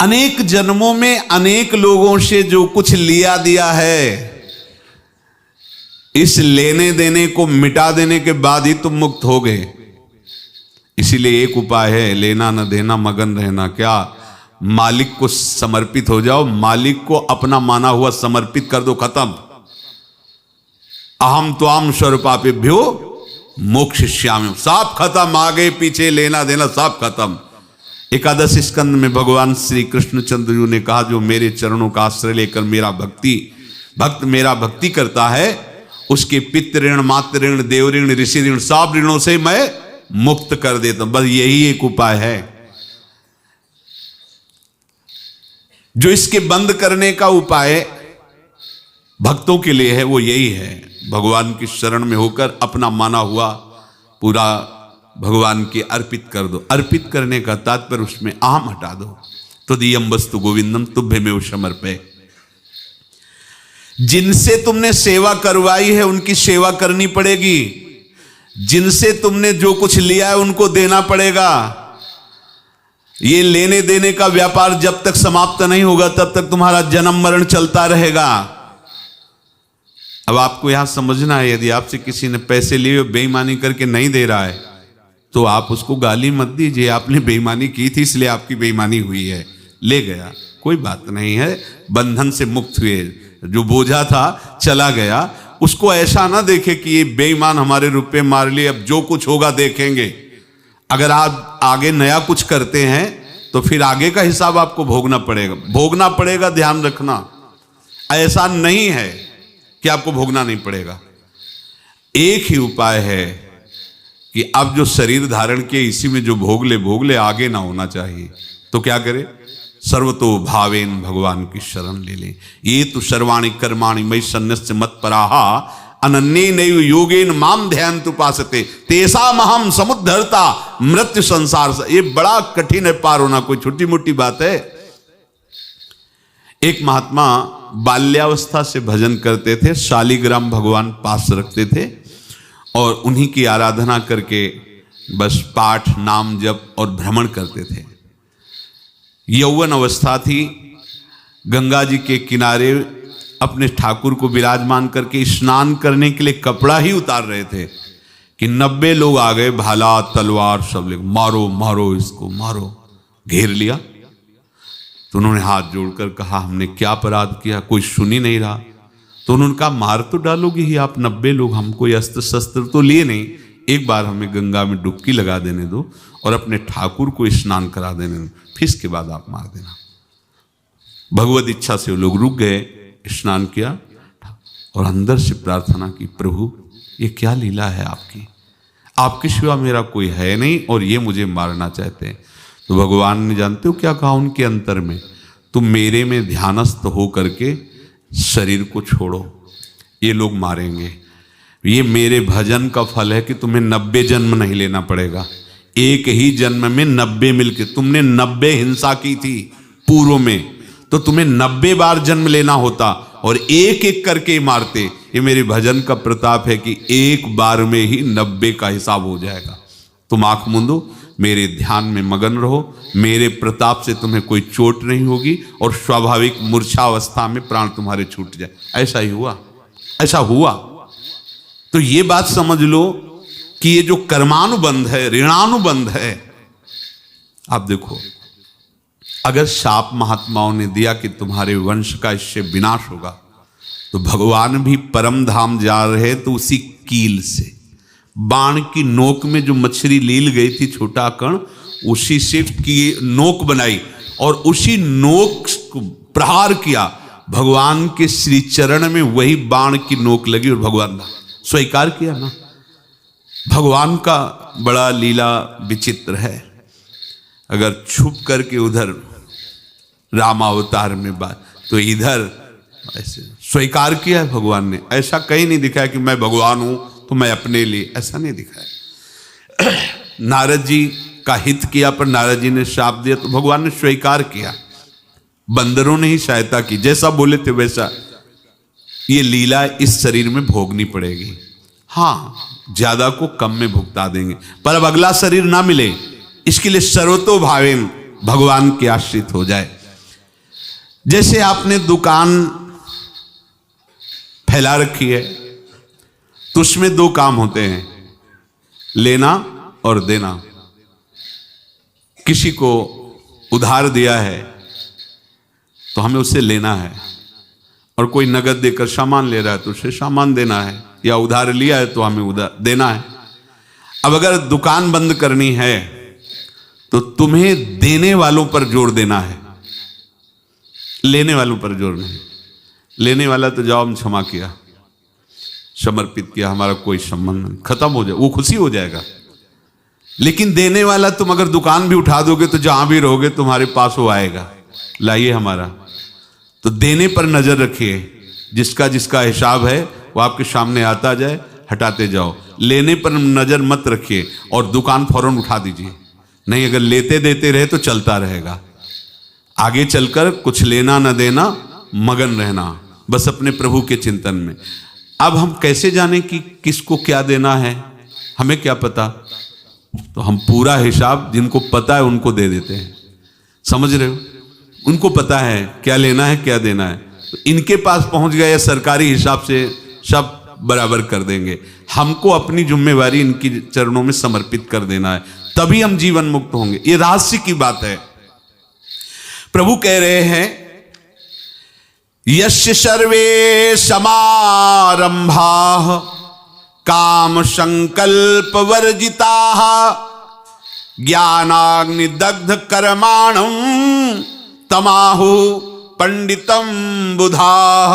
अनेक जन्मों में अनेक लोगों से जो कुछ लिया दिया है, इस लेने देने को मिटा देने के बाद ही तुम मुक्त हो गए। इसीलिए एक उपाय है, लेना न देना मगन रहना। क्या? मालिक को समर्पित हो जाओ, मालिक को अपना माना हुआ समर्पित कर दो, खत्म। अहम त्वाम स्वरूपापेभ्यो मोक्षयिष्यामि, सब खत्म। आगे पीछे लेना देना सब खत्म। एकादश स्कंद में भगवान श्री कृष्णचंद्र जी ने कहा, जो मेरे चरणों का आश्रय लेकर भक्त मेरा भक्ति करता है, उसके पितृ ऋण, मातृ ऋण, देव ऋण, ऋषि ऋण, सब ऋणों से मैं मुक्त कर देता हूं। बस यही एक उपाय है जो इसके बंद करने का उपाय भक्तों के लिए है, वो यही है, भगवान की शरण में होकर अपना माना हुआ पूरा भगवान के अर्पित कर दो। अर्पित करने का तात्पर्य उसमें अहम हटा दो। तो दियम वस्तु गोविंदम तुभ्यमेव समर्पये। जिनसे तुमने सेवा करवाई है उनकी सेवा करनी पड़ेगी, जिनसे तुमने जो कुछ लिया है उनको देना पड़ेगा। ये लेने देने का व्यापार जब तक समाप्त नहीं होगा तब तक तुम्हारा जन्म मरण चलता रहेगा। अब आपको यहां समझना है, यदि आपसे किसी ने पैसे लिए बेईमानी करके नहीं दे रहा है तो आप उसको गाली मत दीजिए, आपने बेईमानी की थी इसलिए आपकी बेईमानी हुई है, ले गया, कोई बात नहीं है, बंधन से मुक्त हुए, जो बोझा था चला गया। उसको ऐसा ना देखे कि ये बेईमान हमारे रुपए मार लिए, अब जो कुछ होगा देखेंगे। अगर आप आगे नया कुछ करते हैं तो फिर आगे का हिसाब आपको भोगना पड़ेगा, ध्यान रखना। ऐसा नहीं है कि आपको भोगना नहीं पड़ेगा। एक ही उपाय है कि अब जो शरीर धारण किए इसी में जो भोग ले, आगे ना होना चाहिए। तो क्या करे? सर्वतो भावेन भगवान की शरण ले लें। ये तो सर्वाणि कर्माणि मयि सन्न्यस्य मत्पराः अनन्येनैव योगेन माम ध्यायन्तु उपासते तेषामहं समुद्धर्ता मृत्यु संसार से। ये बड़ा कठिन है पार होना, कोई छोटी मोटी बात है। एक महात्मा बाल्यावस्था से भजन करते थे, शालिग्राम भगवान पास रखते थे और उन्हीं की आराधना करके बस पाठ, नाम, जप और भ्रमण करते थे। यौवन अवस्था थी, गंगा जी के किनारे अपने ठाकुर को विराजमान करके स्नान करने के लिए कपड़ा ही उतार रहे थे कि 90 लोग आ गए, भाला तलवार सब ले, मारो मारो इसको मारो, घेर लिया। तो उन्होंने हाथ जोड़कर कहा, हमने क्या अपराध किया? कोई सुन ही नहीं रहा। तो उन्होंने कहा, मार तो डालोगे ही आप, 90 लोग, हम कोई अस्त्र शस्त्र तो लिए नहीं, एक बार हमें गंगा में डुबकी लगा देने दो और अपने ठाकुर को स्नान करा देने दो, फिर इसके बाद आप मार देना। भगवत इच्छा से वो लोग रुक गए, स्नान किया और अंदर से प्रार्थना की, प्रभु ये क्या लीला है आपकी, आपके सिवा मेरा कोई है नहीं और ये मुझे मारना चाहते हैं। तो भगवान ने जानते हो क्या कहा उनके अंतर में? तुम मेरे में ध्यानस्थ हो करके शरीर को छोड़ो, ये लोग मारेंगे। ये मेरे भजन का फल है कि तुम्हें 90 जन्म नहीं लेना पड़ेगा, एक ही जन्म में 90 मिलके। तुमने 90 हिंसा की थी पूर्व में, तो तुम्हें 90 बार जन्म लेना होता और एक एक करके मारते। ये मेरे भजन का प्रताप है कि एक बार में ही 90 का हिसाब हो जाएगा। तुम आंख मूंदो, मेरे ध्यान में मगन रहो, मेरे प्रताप से तुम्हें कोई चोट नहीं होगी और स्वाभाविक मूर्छावस्था में प्राण तुम्हारे छूट जाए। ऐसा ही हुआ, ऐसा हुआ। तो ये बात समझ लो कि ये जो कर्मानुबंध है, ऋणानुबंध है। आप देखो, अगर शाप महात्माओं ने दिया कि तुम्हारे वंश का इससे विनाश होगा, तो भगवान भी परम धाम जा रहे तो उसी कील से, बाण की नोक में जो मछली लील गई थी, छोटा कण, उसी से की नोक बनाई और उसी नोक को प्रहार किया। भगवान के श्री चरण में वही बाण की नोक लगी और भगवान स्वीकार किया ना। भगवान का बड़ा लीला विचित्र है। अगर छुप करके उधर रामावतार में बात, तो इधर ऐसे स्वीकार किया है भगवान ने। ऐसा कहीं नहीं दिखाया कि मैं भगवान हूं तो मैं अपने लिए, ऐसा नहीं दिखाया। नारद जी का हित किया पर नारद जी ने शाप दिया तो भगवान ने स्वीकार किया। बंदरों ने ही सहायता की, जैसा बोले थे वैसा। ये लीला इस शरीर में भोगनी पड़ेगी। हाँ, ज्यादा को कम में भुगता देंगे, पर अब अगला शरीर ना मिले, इसके लिए सर्वतो भावेन भगवान के आश्रित हो जाए। जैसे आपने दुकान फैला रखी है तो उसमें दो काम होते हैं, लेना और देना। किसी को उधार दिया है तो हमें उससे लेना है, और कोई नगद देकर सामान ले रहा है तो उसे सामान देना है, या उधार लिया है तो हमें उधार देना है। अब अगर दुकान बंद करनी है तो तुम्हें देने वालों पर जोर देना है, लेने वालों पर जोर नहीं। लेने वाला तो जाओ हम क्षमा किया, समर्पित किया, हमारा कोई संबंध नहीं, खत्म हो जाए, वो खुशी हो जाएगा। लेकिन देने वाला तुम अगर दुकान भी उठा दोगे तो जहां भी रहोगे तुम्हारे पास वो आएगा, लाइए हमारा। तो देने पर नजर रखिए, जिसका जिसका हिसाब है वो आपके सामने आता जाए, हटाते जाओ। लेने पर नजर मत रखिए और दुकान फौरन उठा दीजिए, नहीं, अगर लेते देते रहे तो चलता रहेगा। आगे चलकर कुछ लेना न देना, मगन रहना बस अपने प्रभु के चिंतन में। अब हम कैसे जाने कि किसको क्या देना है, हमें क्या पता? तो हम पूरा हिसाब जिनको पता है उनको दे देते हैं, समझ रहे हो? उनको पता है क्या लेना है क्या देना है, तो इनके पास पहुंच गए, सरकारी हिसाब से सब बराबर कर देंगे। हमको अपनी जिम्मेवारी इनकी चरणों में समर्पित कर देना है, तभी हम जीवन मुक्त होंगे। ये रहस्य की बात है। प्रभु कह रहे हैं, यस्य सर्वे समारंभाः काम संकल्प वर्जिताः ज्ञानाग्नि दग्ध कर्माणं तमाहु पंडितम बुधाः।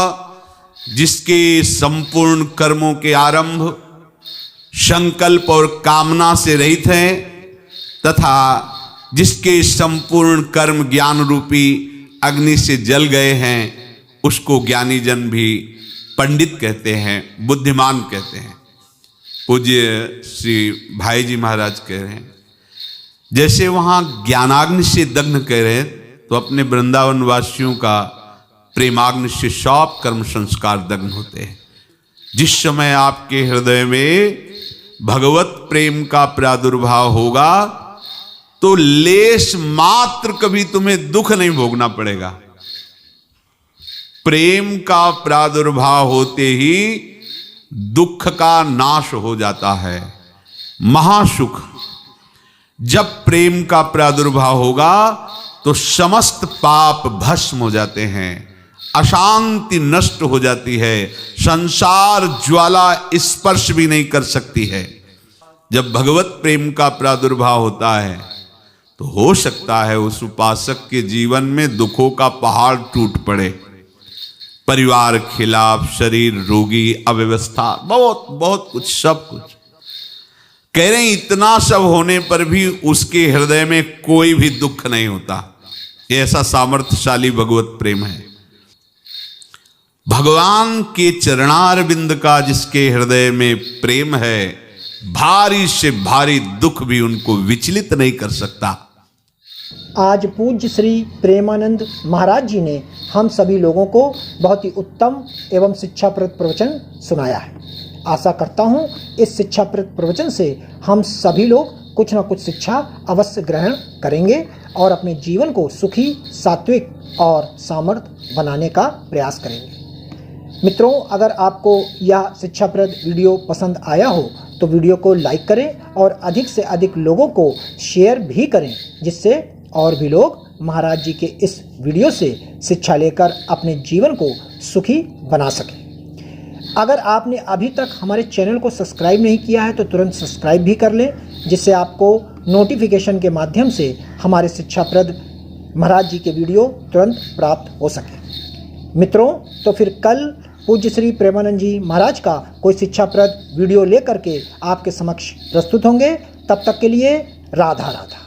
जिसके संपूर्ण कर्मों के आरंभ संकल्प और कामना से रहित हैं, तथा जिसके संपूर्ण कर्म ज्ञान रूपी अग्नि से जल गए हैं, उसको ज्ञानी जन भी पंडित कहते हैं, बुद्धिमान कहते हैं। पूज्य श्री भाई जी महाराज कह रहे हैं, जैसे वहां ज्ञानाग्नि से दग्ध कह रहे हैं, तो अपने वृंदावन वासियों का प्रेमाग्नि से सब कर्म संस्कार दग्ध होते हैं। जिस समय आपके हृदय में भगवत प्रेम का प्रादुर्भाव होगा तो लेश मात्र कभी तुम्हें दुख नहीं भोगना पड़ेगा। प्रेम का प्रादुर्भाव होते ही दुख का नाश हो जाता है, महासुख। जब प्रेम का प्रादुर्भाव होगा तो समस्त पाप भस्म हो जाते हैं, अशांति नष्ट हो जाती है, संसार ज्वाला स्पर्श भी नहीं कर सकती है। जब भगवत प्रेम का प्रादुर्भाव होता है तो हो सकता है उस उपासक के जीवन में दुखों का पहाड़ टूट पड़े, परिवार खिलाफ, शरीर रोगी, अव्यवस्था, बहुत बहुत कुछ, सब कुछ। कह रहे हैं इतना सब होने पर भी उसके हृदय में कोई भी दुख नहीं होता। ये ऐसा सामर्थ्यशाली भगवत प्रेम है। भगवान के चरणारविंद का जिसके हृदय में प्रेम है, भारी से भारी दुख भी उनको विचलित नहीं कर सकता। आज पूज्य श्री प्रेमानंद महाराज जी ने हम सभी लोगों को बहुत ही उत्तम एवं शिक्षाप्रद प्रवचन सुनाया है। आशा करता हूँ इस शिक्षाप्रद प्रवचन से हम सभी लोग कुछ न कुछ शिक्षा अवश्य ग्रहण करेंगे और अपने जीवन को सुखी, सात्विक और सामर्थ्य बनाने का प्रयास करेंगे। मित्रों, अगर आपको यह शिक्षाप्रद वीडियो पसंद आया हो तो वीडियो को लाइक करें और अधिक से अधिक लोगों को शेयर भी करें, जिससे और भी लोग महाराज जी के इस वीडियो से शिक्षा लेकर अपने जीवन को सुखी बना सकें। अगर आपने अभी तक हमारे चैनल को सब्सक्राइब नहीं किया है तो तुरंत सब्सक्राइब भी कर लें, जिससे आपको नोटिफिकेशन के माध्यम से हमारे शिक्षाप्रद महाराज जी के वीडियो तुरंत प्राप्त हो सके। मित्रों, तो फिर कल पूज्य श्री प्रेमानंद जी महाराज का कोई शिक्षाप्रद वीडियो लेकर के आपके समक्ष प्रस्तुत होंगे। तब तक के लिए राधा राधा।